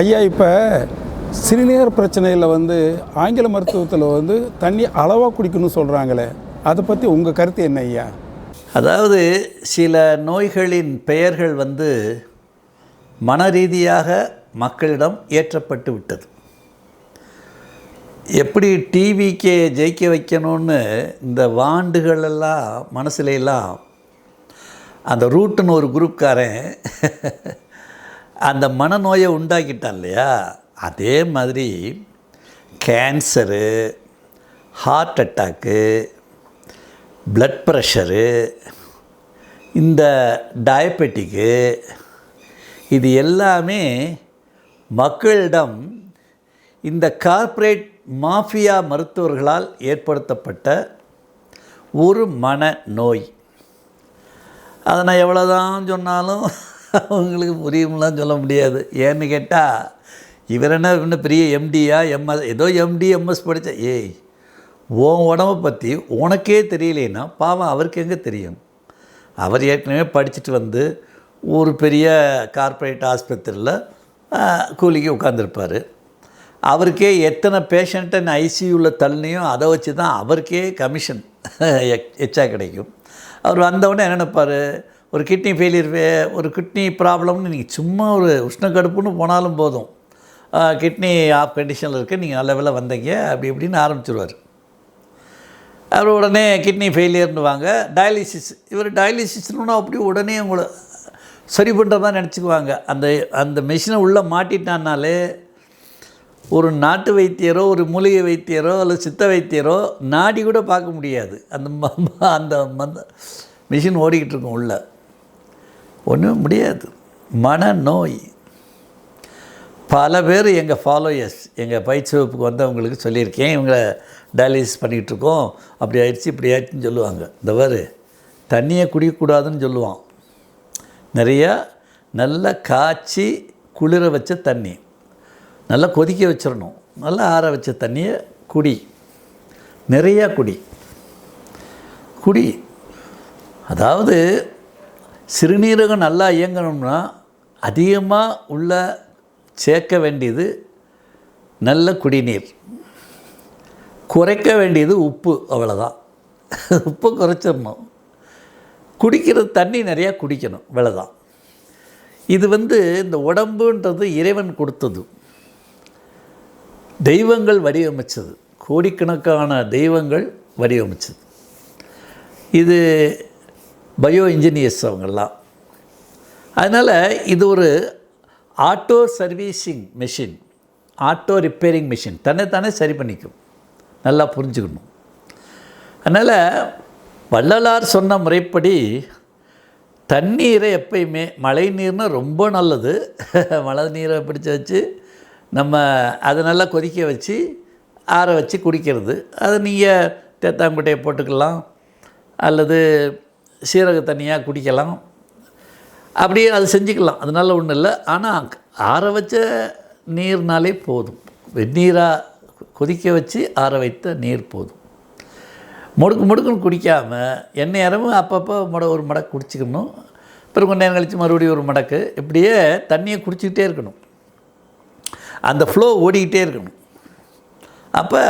ஐயா, இப்போ சிறுநீர் பிரச்சனையில் ஆங்கில மருத்துவத்தில் தண்ணி அளவாக குடிக்கணும்னு சொல்கிறாங்களே, அதை பற்றி உங்கள் கருத்து என்ன ஐயா? அதாவது சில நோய்களின் பெயர்கள் மனரீதியாக மக்களிடம் ஏற்றப்பட்டு விட்டது. எப்படி டிவிக்கே ஜெயிக்க வைக்கணும்னு இந்த வாண்டுகளெல்லாம் மனசுலாம் அந்த ரூட்டுன்னு ஒரு குரூப்காரன் அந்த மனநோயை உண்டாக்கிட்டான் இல்லையா, அதே மாதிரி cancer, heart attack, blood pressure, இந்த டயபெட்டிக்கு, இது எல்லாமே மக்களிடம் இந்த கார்ப்பரேட் மாஃபியா மருத்துவர்களால் ஏற்படுத்தப்பட்ட ஒரு மனநோய். அதை நான் எவ்வளோதான் சொன்னாலும் அவங்களுக்கு புரியும்லாம் சொல்ல முடியாது. ஏன்னு கேட்டால், இவர் என்ன பெரிய எம்டியா எம்எஸ், ஏதோ எம்டி எம்எஸ் படித்த உன் உடம்பை பற்றி உனக்கே தெரியலேன்னா பாவம் அவருக்கு எங்கே தெரியும்? அவர் ஏற்கனவே படிச்சுட்டு ஒரு பெரிய கார்ப்பரேட் ஆஸ்பத்திரியில் கூலிக்கு உட்காந்துருப்பார். அவருக்கே எத்தனை பேஷண்ட்டை ஐசியூவில் தள்ளினையும் அதை வச்சு தான் அவருக்கே கமிஷன் எச்சா கிடைக்கும். அவர் வந்தவுடனே என்ன நினைப்பார், ஒரு கிட்னி ஃபெயிலியர், ஒரு கிட்னி ப்ராப்ளம்னு நீங்கள் சும்மா ஒரு உஷ்ணக்கடுப்புன்னு போனாலும் போதும், கிட்னி ஆஃப் கண்டிஷனில் இருக்குது, நீங்கள் நல்ல வேலை வந்தீங்க அப்படி இப்படின்னு ஆரம்பிச்சிருவார். அவர் உடனே கிட்னி ஃபெயிலியர்னு வாங்க, டயாலிசிஸ். இவர் டயாலிசிஸ்னுன்னா அப்படி உடனே உங்களை சரி பண்ணுறதா நினச்சிக்குவாங்க. அந்த மிஷினை உள்ளே மாட்டிட்டான்னாலே ஒரு நாட்டு வைத்தியரோ, ஒரு மூலிகை வைத்தியரோ, அல்லது சித்த வைத்தியரோ நாடி கூட பார்க்க முடியாது. அந்த மிஷின் ஓடிக்கிட்டு இருக்கும் உள்ள, ஒன்றும் முடியாது. மனநோய். பல பேர் எங்கள் ஃபாலோயர்ஸ், எங்கள் பயிற்சி வகுப்புக்கு வந்தவங்களுக்கு சொல்லியிருக்கேன், இவங்களை டயாலிசிஸ் பண்ணிகிட்ருக்கோம், அப்படி ஆயிடுச்சு இப்படி ஆயிடுச்சுன்னு சொல்லுவாங்க. இந்த வேறு தண்ணியை குடிக்கக்கூடாதுன்னு சொல்லுவான். நிறையா நல்லா காய்ச்சி குளிர வச்ச தண்ணி நல்லா கொதிக்க வச்சிடணும், நல்லா ஆற வச்ச தண்ணியை குடி, நிறையா குடி. அதாவது சிறுநீரகம் நல்லா இயங்கணும்னா அதிகமாக உள்ள சேர்க்க வேண்டியது நல்ல குடிநீர், குறைக்க வேண்டியது உப்பு, அவ்வளோதான். உப்பை குறைச்சிடணும், குடிக்கிறது தண்ணி நிறையா குடிக்கணும், இவ்வளோதான். இது இந்த உடம்புன்றது இறைவன் கொடுத்தது, தெய்வங்கள் வடிவமைச்சது, கோடிக்கணக்கான தெய்வங்கள் வடிவமைச்சது. இது பயோ இன்ஜினியர்ஸ் அவங்கெல்லாம். அதனால் இது ஒரு auto servicing machine, auto repairing machine, தன்னைத்தானே சரி பண்ணிக்கும். நல்லா புரிஞ்சுக்கணும். அதனால் வள்ளலார் சொன்ன முறைப்படி தண்ணீரை எப்பயுமே, மழை நீர்னால் ரொம்ப நல்லது, மழை நீரை பிடிச்சி வச்சு நம்ம அதை நல்லா கொதிக்க வச்சு ஆற வச்சு குடிக்கிறது. அது நீங்கள் தேத்தாங்குட்டையை போட்டுக்கலாம், அல்லது சீரக தண்ணியாக குடிக்கலாம், அப்படியே அது செஞ்சுக்கலாம், அதனால ஒன்றும் இல்லை. ஆனால் ஆற வச்ச நீர்னாலே போதும், வெந்நீராக கொதிக்க வச்சு ஆற வைத்த நீர் போதும். முடுக்குன்னு குடிக்காமல் எந்நேரமும் அப்பப்போ ஒரு மடக்கு குடிச்சிக்கணும், பிறகு கொஞ்சம் நேரம் கழித்து மறுபடியும் ஒரு மடக்கு, இப்படியே தண்ணியை குடிச்சிக்கிட்டே இருக்கணும், அந்த ஃப்ளோ ஓடிக்கிட்டே இருக்கணும். அப்போ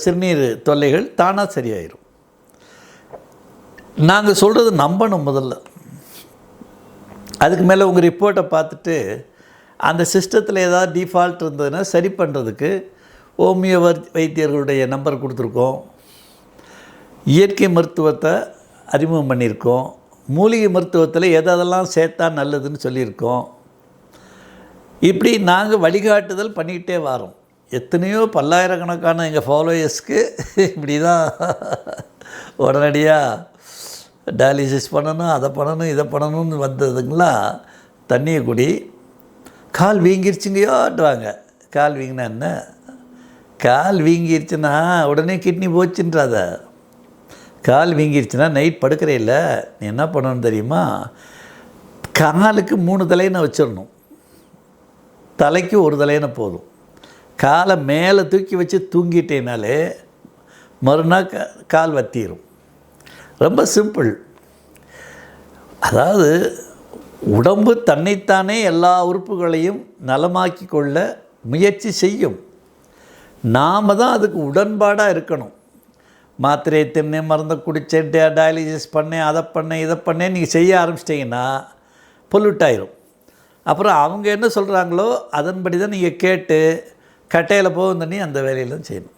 சிறுநீர் தொல்லைகள் தானாக சரியாயிடும். நாங்கள் சொல்கிறது நம்பணும் முதல்ல. அதுக்கு மேலே உங்கள் ரிப்போர்ட்டை பார்த்துட்டு அந்த சிஸ்டத்தில் ஏதாவது டிஃபால்ட் இருந்ததுன்னா சரி பண்ணுறதுக்கு ஹோமியோ வைத்தியர்களுடைய நம்பர் கொடுத்துருக்கோம், இயற்கை மருத்துவத்தை அறிமுகம் பண்ணியிருக்கோம், மூலிகை மருத்துவத்தில் எதெல்லாம் சேர்த்தா நல்லதுன்னு சொல்லியிருக்கோம். இப்படி நாங்கள் வழிகாட்டுதல் பண்ணிக்கிட்டே வரோம். எத்தனையோ பல்லாயிரக்கணக்கான எங்கள் ஃபாலோயர்ஸ்க்கு இப்படி தான் உடனடியாக டயாலிசிஸ் பண்ணணும், அதை பண்ணணும், இதை பண்ணணும்னு வந்ததுங்களா, தண்ணியை குடி, கால் வீங்கிருச்சுங்கயோட்டுவாங்க. கால் வீங்கினா என்ன? கால் வீங்கிருச்சுன்னா உடனே கிட்னி போச்சுன்றாத. கால் வீங்கிருச்சுன்னா நைட் படுக்கிறே இல்லை, நீ என்ன பண்ணணும் தெரியுமா, காலுக்கு 3 தலையினை வச்சிடணும், தலைக்கு 1 தலையினை போதும். காலை மேலே தூக்கி வச்சு தூங்கிட்டேனாலே மறுநாள் கால் வத்திரும். ரொம்ப சிம்பிள். அதாவது உடம்பு தன்னைத்தானே எல்லா உறுப்புகளையும் நலமாக்கி கொள்ள முயற்சி செய்யும். நாம் தான் அதுக்கு உடன்பாடாக இருக்கணும். மாத்திரையை தின்னு, மருந்தை குடித்தேன், டயாலிசிஸ் பண்ணேன், அதை பண்ணேன், இதை பண்ணேன் நீங்கள் செய்ய ஆரம்பிச்சிட்டிங்கன்னா பொல்யூட் ஆயிரும். அப்புறம் அவங்க என்ன சொல்கிறாங்களோ அதன்படி தான் நீங்கள் கேட்டு கட்டையில் போகும் தண்ணி அந்த வேலையெல்லாம் செய்யணும்.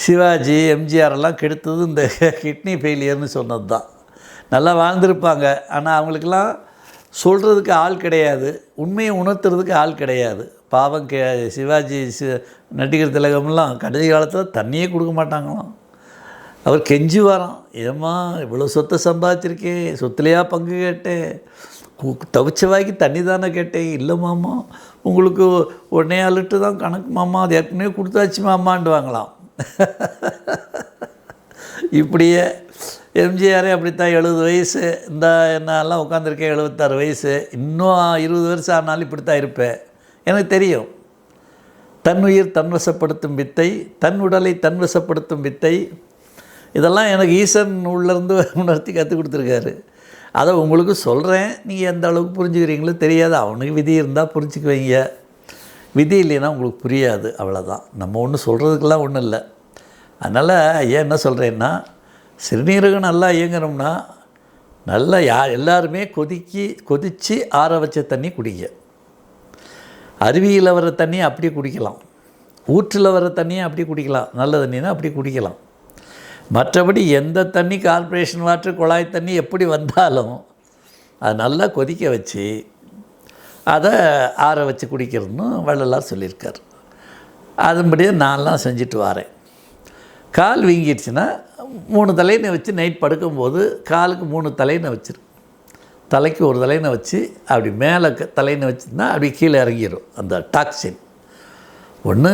சிவாஜி, எம்ஜிஆர் எல்லாம் கெடுத்தது இந்த கிட்னி ஃபெயிலியர்னு சொன்னது தான். நல்லா வாழ்ந்திருப்பாங்க, ஆனால் அவங்களுக்கெல்லாம் சொல்கிறதுக்கு ஆள் கிடையாது, உண்மையை உணர்த்துறதுக்கு ஆள் கிடையாது. பாவம் சிவாஜி நடிகர் திலகம்லாம் கடைசி காலத்தில் தண்ணியே கொடுக்க மாட்டாங்களாம். அவர் கெஞ்சி வரான், ஏம்மா இவ்வளோ சொத்தை சம்பாதிச்சிருக்கேன், சொத்துலையா பங்கு கேட்டேன், தவிச்ச வாய்க்கு தண்ணி தானே கேட்டேன். இல்லை மாமா, உங்களுக்கு 1.5 லிட்டர் தான் கணக்கு மாமா, அது ஏற்கனவே கொடுத்தாச்சு மாமான்ட்டு வாங்கலாம். இப்படியே எம்ஜிஆரே அப்படித்தான் 70 வயசு, இந்த என்னெல்லாம் உட்காந்துருக்கேன் 76 வயசு, இன்னும் 20 வருஷம் ஆனாலும் இப்படி தான் இருப்பேன். எனக்கு தெரியும். தன் உயிர் தன்வசப்படுத்தும் வித்தை, தன் உடலை தன்வசப்படுத்தும் வித்தை, இதெல்லாம் எனக்கு ஈசன் உள்ளேருந்து உணர்த்தி கற்றுக் கொடுத்துருக்காரு. அதை உங்களுக்கு சொல்கிறேன், நீங்கள் எந்த அளவுக்கு புரிஞ்சுக்கிறீங்களோ தெரியாது. அவனுக்கு விதி இருந்தால் புரிஞ்சுக்குவீங்க, விதி இல்லைன்னா உங்களுக்கு புரியாது, அவ்வளோதான். நம்ம ஒன்றும் சொல்கிறதுக்கெல்லாம் ஒன்றும் இல்லை. அதனால் ஏன் என்ன சொல்கிறேன்னா, சிறுநீரகம் நல்லா இயங்கணும்னா நல்லா எல்லாருமே கொதித்து ஆற வச்ச தண்ணி குடிங்க. அருவியில் வர தண்ணியை அப்படி குடிக்கலாம், ஊற்றில் வர தண்ணியை அப்படி குடிக்கலாம், நல்ல தண்ணினா அப்படி குடிக்கலாம். மற்றபடி எந்த தண்ணி, கார்ப்பரேஷன் வாட்டர், குழாய் தண்ணி எப்படி வந்தாலும் அதை நல்லா கொதிக்க வச்சு அதை ஆற வச்சு குடிக்கிறதுன்னு வள்ளலார் சொல்லியிருக்கார். அதன்படியே நான்லாம் செஞ்சுட்டு வரேன். கால் வீங்கிடுச்சுன்னா 3 தலையினை வச்சு நைட் படுக்கும்போது காலுக்கு 3 தலையினை வச்சிரு, தலைக்கு 1 தலையினை வச்சு அப்படி மேலே தலையினை வச்சுருந்தா அப்படி கீழே இறங்கிடும் அந்த டாக்ஸின். ஒன்று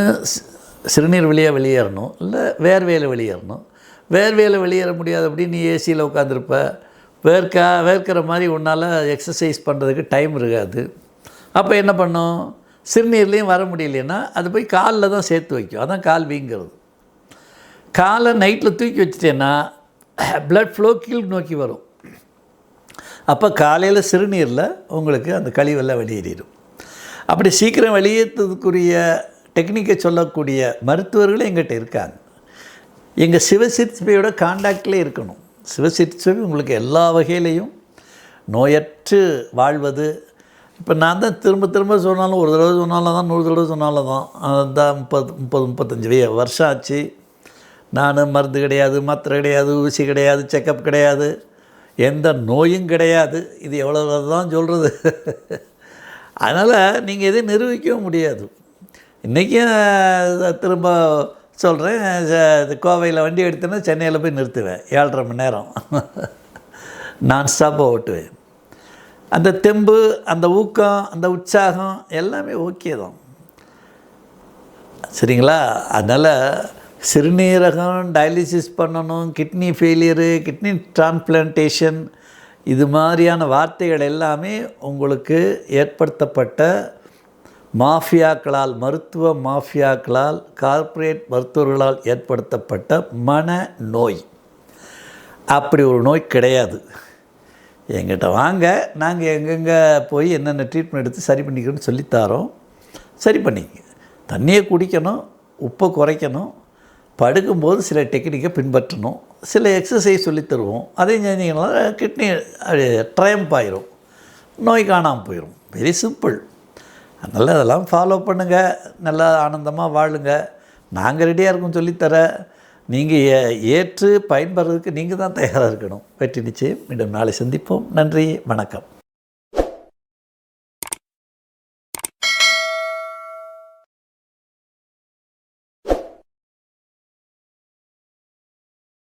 சிறுநீர் வழியாக வெளியேறணும், இல்லை வேர்வையில் வெளியேறணும். வேர்வையில் வெளியேற முடியாது, அப்படி நீ ஏசியில் உட்காந்துருப்ப, வேர்க்கிற மாதிரி உன்னால் எக்ஸசைஸ் பண்ணுறதுக்கு டைம் இருக்காது. அப்போ என்ன பண்ணும், சிறுநீர்லேயும் வர முடியலன்னா அது போய் காலில் தான் சேர்த்து வைக்கும். அதான் கால் வீங்கிறது. காலை நைட்டில் தூக்கி வச்சிட்டேன்னா ப்ளட் ஃப்ளோ கீழ் நோக்கி வரும். அப்போ காலையில் சிறுநீரில் உங்களுக்கு அந்த கழிவெல்லாம் வெளியேறிடும். அப்படி சீக்கிரம் வெளியேற்றதுக்குரிய டெக்னிக்கை சொல்லக்கூடிய மருத்துவர்களும் எங்கிட்ட இருக்காங்க. எங்கள் சிவசிற்பையோட காண்டாக்டில் இருக்கணும். சிவசிற்பை உங்களுக்கு எல்லா வகையிலையும் நோயற்று வாழ்வது. இப்போ நான் தான் திரும்ப சொன்னாலும், ஒரு தடவை சொன்னாலும் தான், 100 தடவை சொன்னாலும் தான், அதுதான் 35 வருஷம் ஆச்சு. நான் மருந்து கிடையாது, மாத்திரை கிடையாது, ஊசி கிடையாது, செக்கப் கிடையாது, எந்த நோயும் கிடையாது. இது எவ்வளோ தான் சொல்கிறது. அதனால் நீங்கள் எதையும் நிரூபிக்கவும் முடியாது. இன்றைக்கும் திரும்ப சொல்கிறேன், கோவையில் வண்டி எடுத்தேன்னா சென்னையில் போய் நிறுத்துவேன், 7.5 மணி நேரம் நான் ஸ்டாப்பாக ஓட்டுவேன். அந்த தெம்பு, அந்த ஊக்கம், அந்த உற்சாகம் எல்லாமே ஓகே தான், சரிங்களா? அதனால் சிறுநீரகம் டயாலிசிஸ் பண்ணணும், கிட்னி ஃபெயிலியரு, கிட்னி டிரான்ஸ்பிளான்டேஷன், இது மாதிரியான வார்த்தைகள் எல்லாமே உங்களுக்கு ஏற்படுத்தப்பட்ட மாஃபியாக்களால், மருத்துவ மாஃபியாக்களால், கார்ப்பரேட் மருத்துவர்களால் ஏற்படுத்தப்பட்ட மனநோய். அப்படி ஒரு நோய் கிடையாது. எங்கிட்ட வாங்க, நாங்கள் எங்கெங்கே போய் என்னென்ன ட்ரீட்மெண்ட் எடுத்து சரி பண்ணிக்கணும்னு சொல்லித்தாரோம். சரி பண்ணிக்க. தண்ணியை குடிக்கணும், உப்பை குறைக்கணும், படுக்கும்போது சில டெக்னிக்கை பின்பற்றணும், சில எக்ஸசைஸ் சொல்லித்தருவோம். அதையும் செஞ்சிங்கன்னா கிட்னி ட்ரையம்ப் ஆயிரும், நோய் காணாமல் போயிடும். Very simple. அதனால் அதெல்லாம் ஃபாலோ பண்ணுங்கள், நல்லா ஆனந்தமாக வாழுங்க. நாங்கள் ரெடியாக இருக்கோம் சொல்லித்தர. நீங்கள் ஏற்று பயன்படுறதுக்கு நீங்கள் தான் தயாராக இருக்கணும். வெற்றி நிச்சயம். மீண்டும் நாளை சந்திப்போம். நன்றி, வணக்கம்.